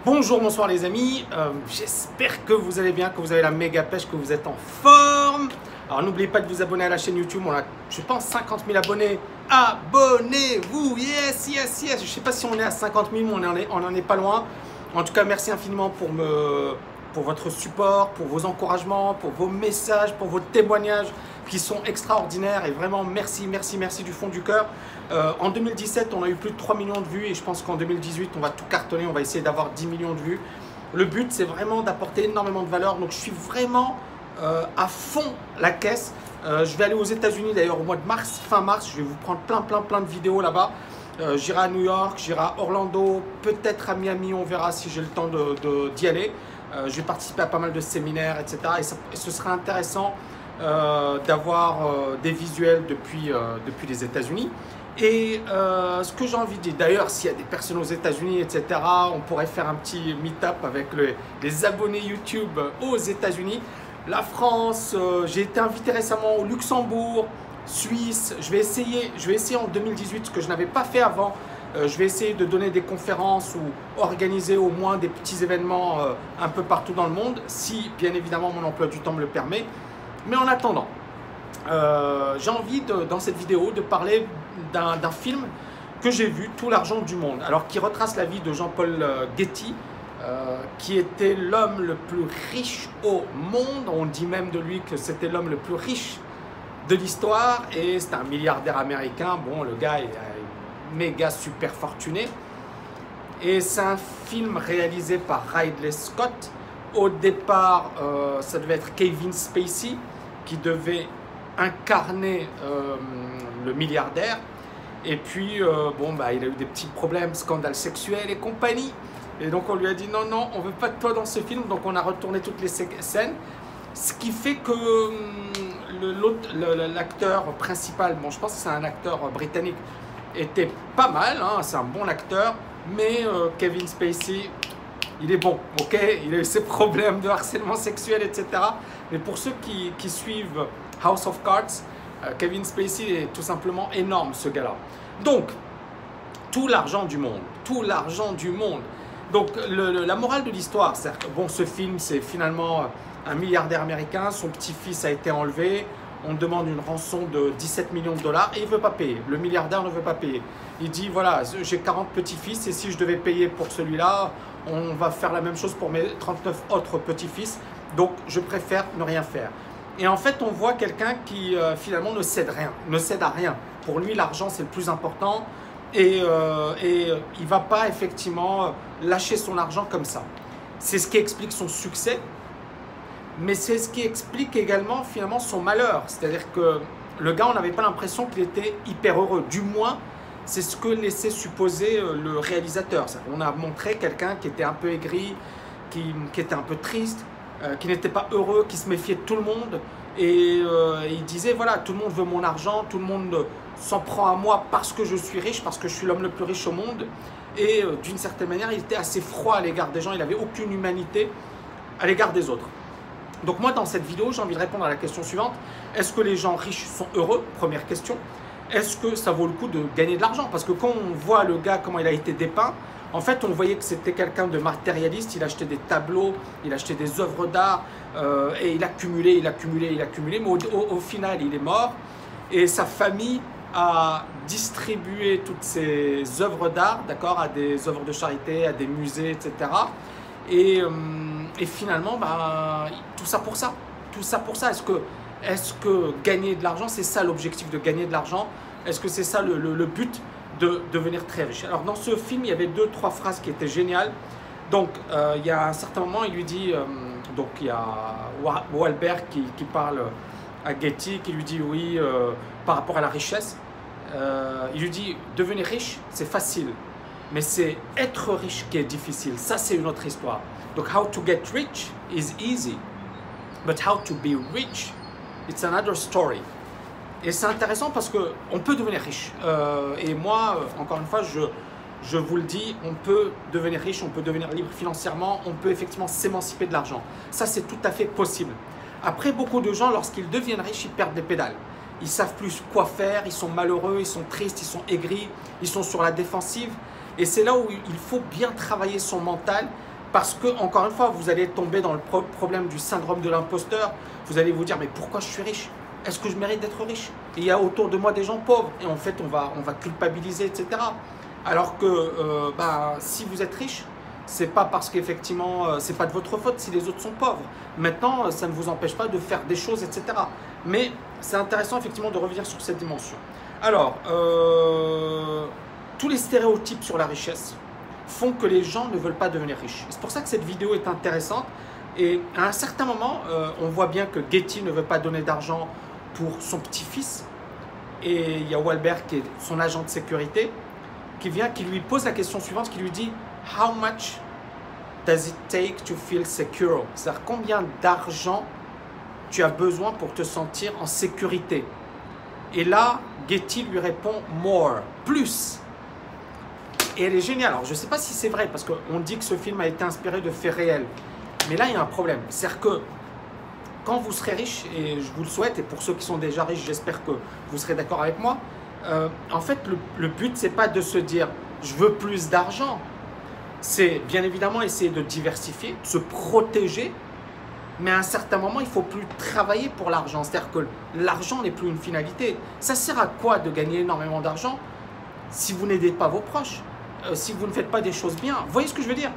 Bonjour, bonsoir les amis, j'espère que vous allez bien, que vous avez la méga pêche, que vous êtes en forme. Alors n'oubliez pas de vous abonner à la chaîne YouTube, on a je pense 50 000 abonnés. Abonnez-vous, yes, yes, yes. Je ne sais pas si on est à 50 000, mais on en est pas loin. En tout cas, merci infiniment pour votre support, pour vos encouragements, pour vos messages, pour vos témoignages qui sont extraordinaires et vraiment merci, merci, merci du fond du cœur. En 2017, on a eu plus de 3 millions de vues et je pense qu'en 2018, on va tout cartonner, on va essayer d'avoir 10 millions de vues. Le but, c'est vraiment d'apporter énormément de valeur, donc je suis vraiment à fond la caisse. Je vais aller aux États-Unis d'ailleurs au mois de mars, fin mars, je vais vous prendre plein de vidéos là-bas. J'irai à New York, j'irai à Orlando, peut-être à Miami, on verra si j'ai le temps d'y aller. Je vais participer à pas mal de séminaires, etc. Et ce sera intéressant d'avoir des visuels depuis les États-Unis. Et ce que j'ai envie de dire, d'ailleurs, s'il y a des personnes aux États-Unis, etc., on pourrait faire un petit meet-up avec les abonnés YouTube aux États-Unis. La France, j'ai été invité récemment au Luxembourg, Suisse. Je vais essayer en 2018 ce que je n'avais pas fait avant. Je vais essayer de donner des conférences ou organiser au moins des petits événements un peu partout dans le monde, si bien évidemment mon emploi du temps me le permet. Mais en attendant, j'ai envie dans cette vidéo de parler d'un film que j'ai vu, Tout l'argent du monde, alors qui retrace la vie de Jean-Paul Getty, qui était l'homme le plus riche au monde. On dit même de lui que c'était l'homme le plus riche de l'histoire et c'est un milliardaire américain. Bon, le gars est méga super fortuné et c'est un film réalisé par Ridley Scott. Au départ, ça devait être Kevin Spacey qui devait incarner le milliardaire. Et puis, bon, bah, il a eu des petits problèmes, scandales sexuels et compagnie. Et donc, on lui a dit non, non, on veut pas de toi dans ce film. Donc, on a retourné toutes les scènes. Ce qui fait que l'acteur principal, bon, je pense que c'est un acteur britannique, était pas mal, hein, c'est un bon acteur. Mais Kevin Spacey, il est bon, ok? Il a eu ses problèmes de harcèlement sexuel, etc. Mais pour ceux qui suivent House of Cards, Kevin Spacey est tout simplement énorme, ce gars-là. Donc, tout l'argent du monde, tout l'argent du monde. Donc, la morale de l'histoire, c'est que bon, ce film, c'est finalement un milliardaire américain, son petit-fils a été enlevé, on demande une rançon de 17 millions de dollars et il ne veut pas payer. Le milliardaire ne veut pas payer. Il dit, voilà, j'ai 40 petits-fils et si je devais payer pour celui-là, on va faire la même chose pour mes 39 autres petits-fils. Donc, je préfère ne rien faire. Et en fait, on voit quelqu'un qui finalement ne cède à rien. Pour lui, l'argent, c'est le plus important. Et il ne va pas effectivement lâcher son argent comme ça. C'est ce qui explique son succès. Mais c'est ce qui explique également finalement son malheur. C'est-à-dire que le gars, on n'avait pas l'impression qu'il était hyper heureux. Du moins, c'est ce que laissait supposer le réalisateur. On a montré quelqu'un qui était un peu aigri, qui était un peu triste, qui n'était pas heureux, qui se méfiait de tout le monde. Et il disait, voilà, tout le monde veut mon argent, tout le monde s'en prend à moi parce que je suis riche, parce que je suis l'homme le plus riche au monde. Et d'une certaine manière, il était assez froid à l'égard des gens, il n'avait aucune humanité à l'égard des autres. Donc moi, dans cette vidéo, j'ai envie de répondre à la question suivante. Est-ce que les gens riches sont heureux? Première question. Est-ce que ça vaut le coup de gagner de l'argent? Parce que quand on voit le gars, comment il a été dépeint, en fait, on voyait que c'était quelqu'un de matérialiste. Il achetait des tableaux, il achetait des œuvres d'art et il accumulait. Mais au final, il est mort et sa famille a distribué toutes ces œuvres d'art, d'accord, à des œuvres de charité, à des musées, etc. Et finalement, bah, tout ça pour ça. Tout ça pour ça. Est-ce que gagner de l'argent, c'est ça l'objectif de gagner de l'argent? Est-ce que c'est ça le but de devenir très riche? Alors dans ce film, il y avait 2-3 phrases qui étaient géniales. Donc il y a un certain moment, il lui dit, donc il y a Wahlberg qui parle à Getty, qui lui dit oui, par rapport à la richesse. Il lui dit, devenir riche, c'est facile. Mais c'est être riche qui est difficile. Ça, c'est une autre histoire. Donc, how to get rich is easy. But how to be rich, it's another story. Et c'est intéressant parce qu'on peut devenir riche. Et moi, encore une fois, je vous le dis, on peut devenir riche, on peut devenir libre financièrement, on peut effectivement s'émanciper de l'argent. Ça, c'est tout à fait possible. Après, beaucoup de gens, lorsqu'ils deviennent riches, ils perdent les pédales. Ils ne savent plus quoi faire, ils sont malheureux, ils sont tristes, ils sont aigris, ils sont sur la défensive. Et c'est là où il faut bien travailler son mental Parce que, encore une fois, vous allez tomber dans le problème du syndrome de l'imposteur. Vous allez vous dire, mais pourquoi je suis riche? Est-ce que je mérite d'être riche? Il y a autour de moi des gens pauvres. Et en fait, on va culpabiliser, etc. Alors que si vous êtes riche, c'est pas parce qu'effectivement, c'est pas de votre faute si les autres sont pauvres. Maintenant, ça ne vous empêche pas de faire des choses, etc. Mais c'est intéressant effectivement de revenir sur cette dimension. Alors, tous les stéréotypes sur la richesse font que les gens ne veulent pas devenir riches. C'est pour ça que cette vidéo est intéressante. Et à un certain moment, on voit bien que Getty ne veut pas donner d'argent pour son petit-fils. Et il y a Wahlberg qui est son agent de sécurité qui lui pose la question suivante, qui lui dit « How much does it take to feel secure ?» C'est-à-dire combien d'argent tu as besoin pour te sentir en sécurité. Et là, Getty lui répond « More », plus. Et elle est géniale. Alors, je ne sais pas si c'est vrai, parce qu'on dit que ce film a été inspiré de faits réels. Mais là, il y a un problème. C'est-à-dire que quand vous serez riche, et je vous le souhaite, et pour ceux qui sont déjà riches, j'espère que vous serez d'accord avec moi, en fait, le but, ce n'est pas de se dire « je veux plus d'argent ». C'est bien évidemment essayer de diversifier, de se protéger, mais à un certain moment, il ne faut plus travailler pour l'argent. C'est-à-dire que l'argent n'est plus une finalité. Ça sert à quoi de gagner énormément d'argent si vous n'aidez pas vos proches, si vous ne faites pas des choses bien? Vous voyez ce que je veux dire?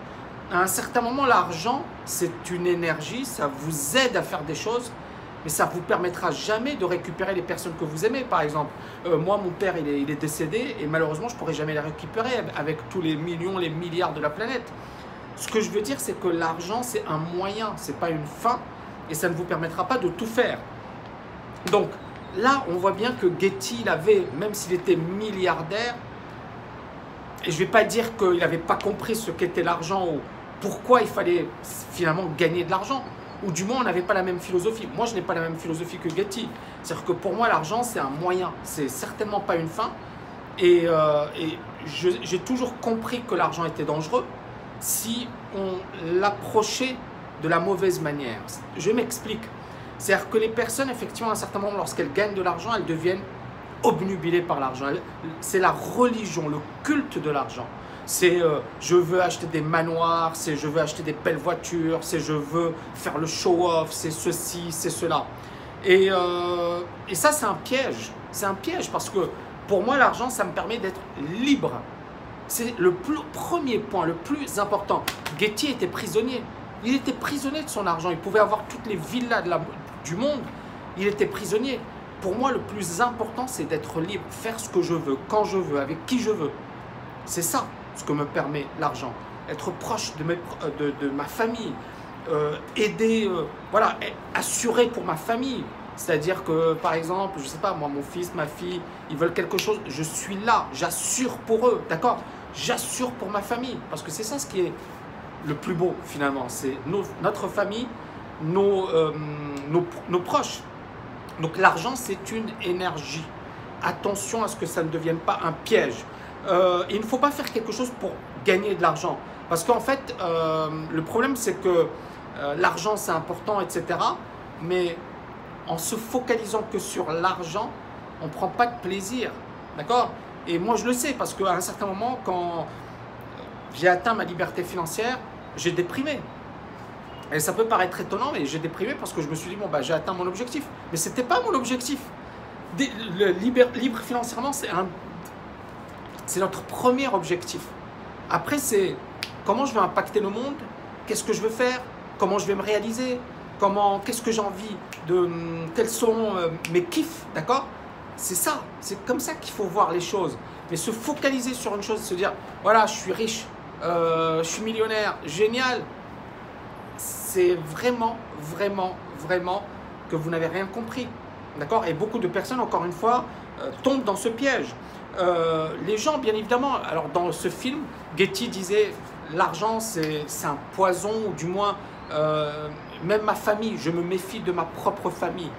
À un certain moment, l'argent, c'est une énergie, ça vous aide à faire des choses, mais ça ne vous permettra jamais de récupérer les personnes que vous aimez. Par exemple, moi, mon père, il est décédé et malheureusement, je ne pourrai jamais les récupérer avec tous les millions, les milliards de la planète. Ce que je veux dire, c'est que l'argent, c'est un moyen, ce n'est pas une fin et ça ne vous permettra pas de tout faire. Donc là, on voit bien que Getty, il avait, même s'il était milliardaire, et je ne vais pas dire qu'il n'avait pas compris ce qu'était l'argent ou pourquoi il fallait finalement gagner de l'argent. Ou du moins, on n'avait pas la même philosophie. Moi, je n'ai pas la même philosophie que Getty. C'est-à-dire que pour moi, l'argent, c'est un moyen. C'est certainement pas une fin. Et j'ai toujours compris que l'argent était dangereux si on l'approchait de la mauvaise manière. Je m'explique. C'est-à-dire que les personnes, effectivement, à un certain moment, lorsqu'elles gagnent de l'argent, elles deviennent obnubilées par l'argent. C'est la religion, le culte de l'argent. C'est je veux acheter des manoirs, c'est je veux acheter des belles voitures, c'est je veux faire le show-off, c'est ceci, c'est cela. Et ça, c'est un piège. C'est un piège parce que pour moi, l'argent, ça me permet d'être libre. C'est le premier point, le plus important. Getty était prisonnier. Il était prisonnier de son argent. Il pouvait avoir toutes les villas du monde. Il était prisonnier. Pour moi, le plus important, c'est d'être libre, faire ce que je veux, quand je veux, avec qui je veux. C'est ça ce que me permet l'argent. Être proche de ma famille, aider, voilà, assurer pour ma famille. C'est-à-dire que, par exemple, je ne sais pas, moi, mon fils, ma fille, ils veulent quelque chose, je suis là, j'assure pour eux, d'accord? J'assure pour ma famille, parce que c'est ça ce qui est le plus beau, finalement. C'est notre famille, nos proches. Donc, l'argent, c'est une énergie. Attention à ce que ça ne devienne pas un piège. Il ne faut pas faire quelque chose pour gagner de l'argent. Parce qu'en fait, le problème, c'est que l'argent, c'est important, etc. Mais en se focalisant que sur l'argent, on ne prend pas de plaisir. D'accord? Et moi, je le sais, parce qu'à un certain moment, quand j'ai atteint ma liberté financière, j'ai déprimé. Et ça peut paraître étonnant, mais j'ai déprimé parce que je me suis dit, bon, bah, j'ai atteint mon objectif. Mais ce n'était pas mon objectif. Libre financièrement, c'est notre premier objectif. Après, c'est comment je vais impacter le monde, qu'est-ce que je veux faire, comment je vais me réaliser, qu'est-ce que j'ai envie de, quels sont mes kiffs, d'accord? C'est ça, c'est comme ça qu'il faut voir les choses. Mais se focaliser sur une chose, se dire, voilà, je suis riche, je suis millionnaire, génial. C'est vraiment, vraiment, vraiment que vous n'avez rien compris, d'accord? Et beaucoup de personnes, encore une fois, tombent dans ce piège. Les gens, bien évidemment, alors dans ce film, Getty disait l'argent c'est un poison, ou du moins même ma famille, je me méfie de ma propre famille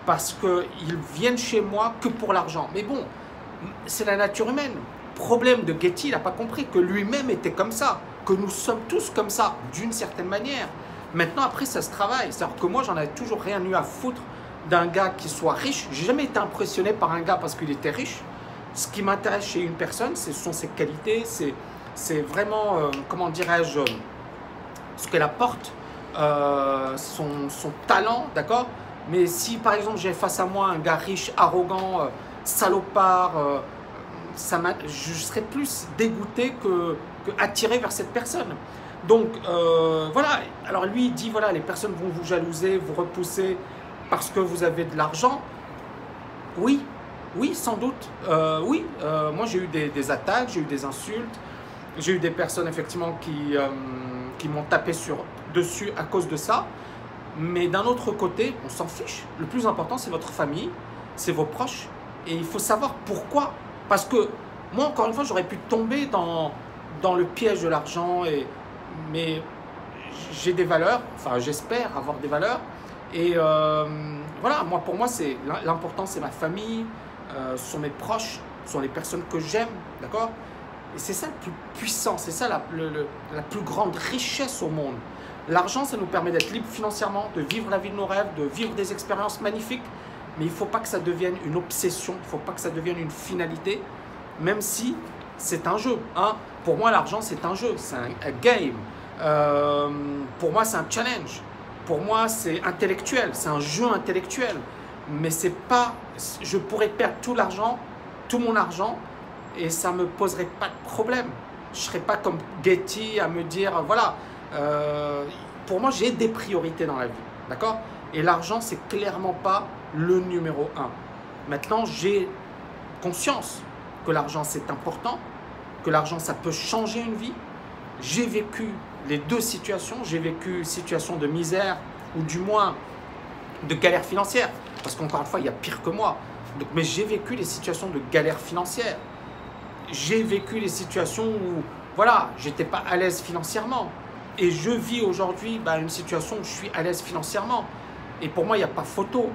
parce qu'ils viennent chez moi que pour l'argent. Mais bon, c'est la nature humaine. Problème de Getty, il n'a pas compris que lui-même était comme ça, que nous sommes tous comme ça d'une certaine manière. Maintenant, après, ça se travaille. C'est-à-dire que moi, j'en avais toujours rien eu à foutre d'un gars qui soit riche. J'ai jamais été impressionné par un gars parce qu'il était riche. Ce qui m'intéresse chez une personne, ce sont ses qualités, c'est vraiment, comment dirais-je, ce qu'elle apporte, son talent, d'accord? Mais si par exemple j'ai face à moi un gars riche, arrogant, salopard, je serais plus dégoûté que attiré vers cette personne. Donc voilà, alors lui il dit voilà, les personnes vont vous jalouser, vous repousser parce que vous avez de l'argent. Oui, oui, sans doute. Oui, moi j'ai eu des attaques, j'ai eu des insultes, j'ai eu des personnes effectivement qui m'ont tapé dessus à cause de ça. Mais d'un autre côté, on s'en fiche. Le plus important, c'est votre famille, c'est vos proches. Et il faut savoir pourquoi. Parce que moi, encore une fois, j'aurais pu tomber dans le piège de l'argent. Mais j'ai des valeurs, enfin j'espère avoir des valeurs. Et voilà, pour moi, l'important, c'est ma famille, ce sont mes proches, ce sont les personnes que j'aime, d'accord? Et c'est ça le plus puissant, c'est ça la plus grande richesse au monde. L'argent, ça nous permet d'être libre financièrement, de vivre la vie de nos rêves, de vivre des expériences magnifiques. Mais il ne faut pas que ça devienne une obsession, il ne faut pas que ça devienne une finalité, même si c'est un jeu. Hein. Pour moi, l'argent, c'est un jeu, c'est un game. Pour moi, c'est un challenge. Pour moi, c'est intellectuel, c'est un jeu intellectuel. Mais c'est pas, je pourrais perdre tout l'argent, tout mon argent, et ça ne me poserait pas de problème. Je ne serais pas comme Getty à me dire, voilà, pour moi, j'ai des priorités dans la vie, d'accord? Et l'argent, c'est clairement pas le numéro 1. Maintenant, j'ai conscience que l'argent, c'est important, que l'argent, ça peut changer une vie. J'ai vécu les deux situations. J'ai vécu situation de misère ou du moins de galère financière. Parce qu'encore une fois, il y a pire que moi. Donc, mais j'ai vécu les situations de galère financière. J'ai vécu les situations où, voilà, j'étais pas à l'aise financièrement. Et je vis aujourd'hui une situation où je suis à l'aise financièrement. Et pour moi, il n'y a pas photo.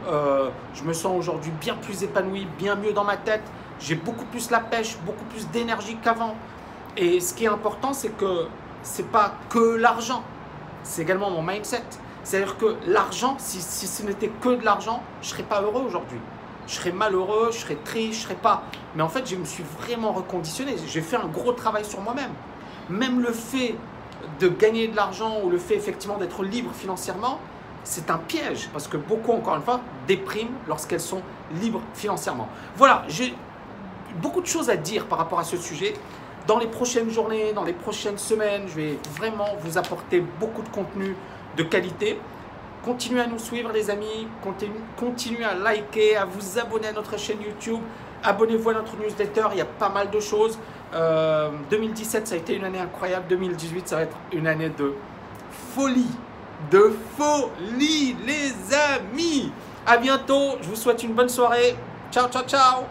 Je me sens aujourd'hui bien plus épanoui, bien mieux dans ma tête. J'ai beaucoup plus la pêche, beaucoup plus d'énergie qu'avant. Et ce qui est important, c'est que ce n'est pas que l'argent. C'est également mon mindset. C'est-à-dire que l'argent, si ce n'était que de l'argent, je ne serais pas heureux aujourd'hui. Je serais malheureux, je serais triste, je ne serais pas. Mais en fait, je me suis vraiment reconditionné. J'ai fait un gros travail sur moi-même. Même le fait de gagner de l'argent ou le fait effectivement d'être libre financièrement, c'est un piège parce que beaucoup, encore une fois, dépriment lorsqu'elles sont libres financièrement. Voilà, j'ai beaucoup de choses à dire par rapport à ce sujet. Dans les prochaines journées, dans les prochaines semaines, je vais vraiment vous apporter beaucoup de contenu de qualité. Continuez à nous suivre les amis, continuez à liker, à vous abonner à notre chaîne YouTube, abonnez-vous à notre newsletter, il y a pas mal de choses. 2017 ça a été une année incroyable, 2018 ça va être une année de folie, les amis. À bientôt, je vous souhaite une bonne soirée, ciao ciao ciao.